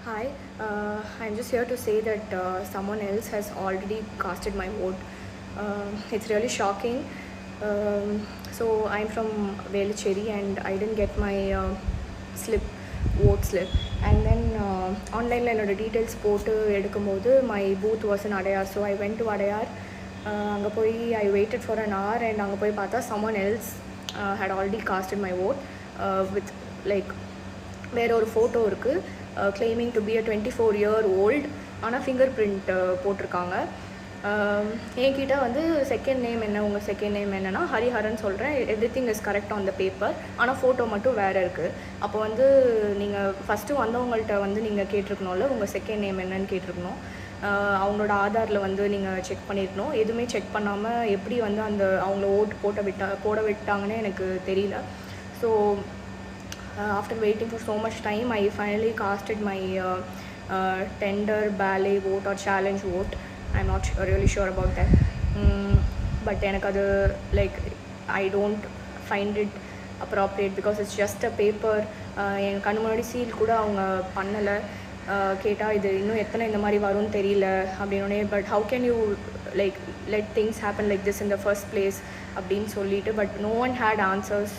Hi, I'm just here to say that someone else has already casted my vote. It's really shocking. So I'm from Velicheri and I didn't get my slip, vote slip. And then online என்னோட details போட்டு எடுக்கும்போது my booth was in Adayar. So I went to Adayar. அங்கே போய் I waited for an hour and அங்கே போய் பார்த்தா someone else had already casted my vote with like வேற ஒரு ஃபோட்டோ இருக்குது climbing to be a 24-year-old ஆனால் finger print போட்டிருக்காங்க. என்கிட்ட வந்து செகண்ட் நேம் என்ன, உங்கள் செகண்ட் நேம் என்னன்னா ஹரிஹரன் சொல்கிறேன். Every thing is correct on the paper, ஆனால் ஃபோட்டோ மட்டும் வேறு இருக்குது. அப்போ வந்து நீங்கள் ஃபஸ்ட்டு வந்தவங்கள்ட்ட வந்து நீங்கள் கேட்டிருக்கணும்ல உங்கள் செகண்ட் நேம் என்னன்னு கேட்டிருக்கணும். அவங்களோட ஆதாரில் வந்து நீங்கள் செக் பண்ணியிருக்கணும். எதுவுமே செக் பண்ணாமல் எப்படி வந்து அந்த அவங்கள ஓட்டு போட விட்டாங்கன்னு எனக்கு தெரியல. So after waiting for so much time, I finally casted my tender, ballet vote or challenge vote. I'm not really sure about that. But எனக்கு அது like I don't find it appropriate because it's just a paper. என் கண்ணு முன்னாடி seal கூட அவங்க பண்ணலை. கேட்டால் இது இன்னும் எத்தனை இந்த மாதிரி வரும்னு தெரியல அப்படின்னே. But how can you like let things happen like this in the first place அப்படின்னு சொல்லிட்டு. But no one had answers.